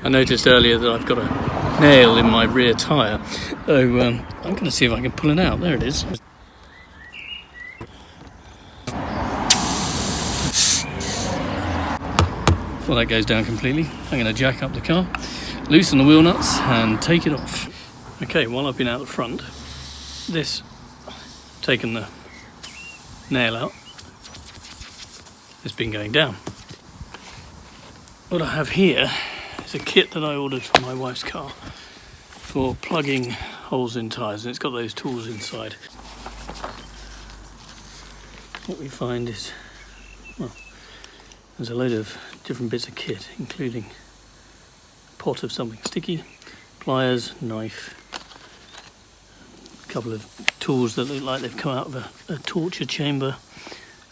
I noticed earlier that I've got a nail in my rear tyre, so I'm going to see if I can pull it out. There it is. Before that goes down completely, I'm going to jack up the car, loosen the wheel nuts and take it off. Okay, while I've been out the front, taken the nail out, it's been going down. What I have here is a kit that I ordered for my wife's car for plugging holes in tyres, and it's got those tools inside. What we find is, well, there's a load of different bits of kit, including a pot of something sticky, pliers, knife, a couple of tools that look like they've come out of a torture chamber,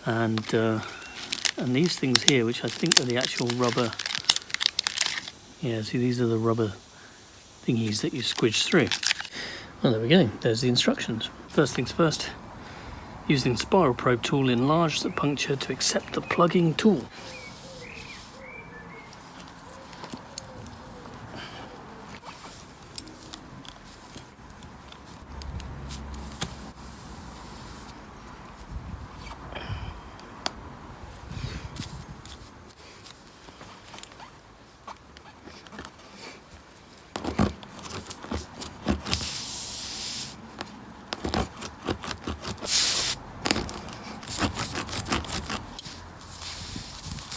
and these things here, which I think are the actual rubber. Yeah, see, these are the rubber thingies that you squidge through. Well, there we go. There's the instructions. First things first, using spiral probe tool, enlarge the puncture to accept the plugging tool.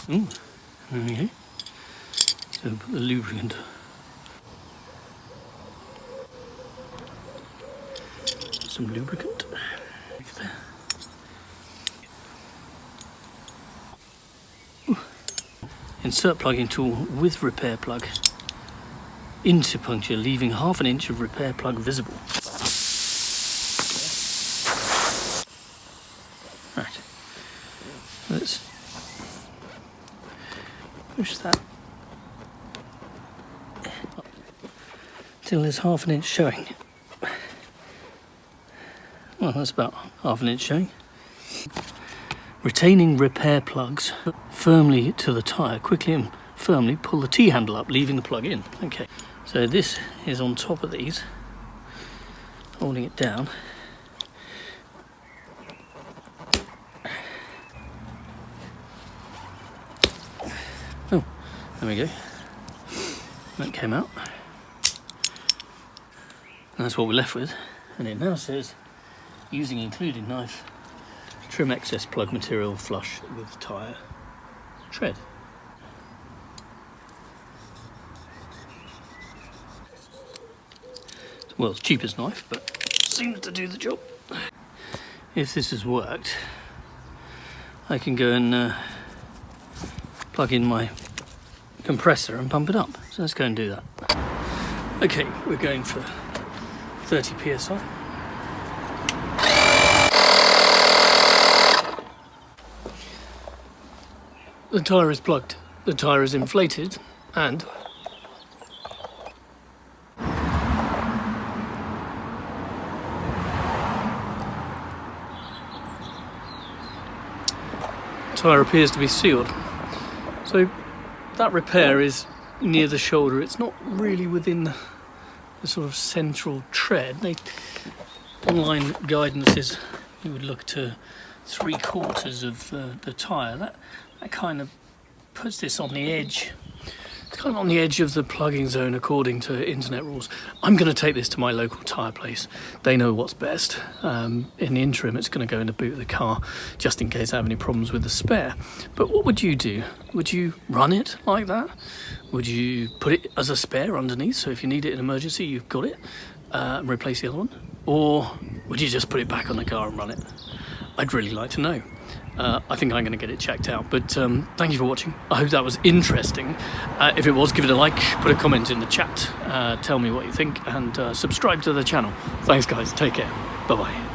Ooh, there we go. So put the lubricant. Some lubricant. There. Ooh. Insert plugging tool with repair plug into puncture, leaving 1/2 inch of repair plug visible. Right. Let's push that till there's 1/2 inch showing. Well, that's about 1/2 inch showing. Retaining repair plugs firmly to the tyre, quickly and firmly pull the T-handle up, leaving the plug in. Okay, so this is on top of these, holding it down. Oh, there we go. That came out. And that's what we're left with. And it now says, using included knife, trim excess plug material flush with tyre tread. Well, it's cheapest knife, but seems to do the job. If this has worked, I can go and plug in my compressor and pump it up. So let's go and do that. Okay, we're going for 30 psi. The tyre is plugged, the tyre is inflated, and tyre appears to be sealed. So that repair is near the shoulder. It's not really within the sort of central tread. Online guidance is you would look to 3/4 of the tyre. That kind of puts this on the edge. It's kind of on the edge of the plugging zone according to internet rules. I'm going to take this to my local tyre place. They know what's best. In the interim, it's going to go in the boot of the car just in case I have any problems with the spare. But what would you do? Would you run it like that? Would you put it as a spare underneath, so if you need it in emergency, you've got it, and replace the other one? Or would you just put it back on the car and run it? I'd really like to know. I think I'm going to get it checked out, but thank you for watching. I hope that was interesting. If it was, give it a like, put a comment in the chat, tell me what you think, and subscribe to the channel. Thanks guys, take care, bye bye.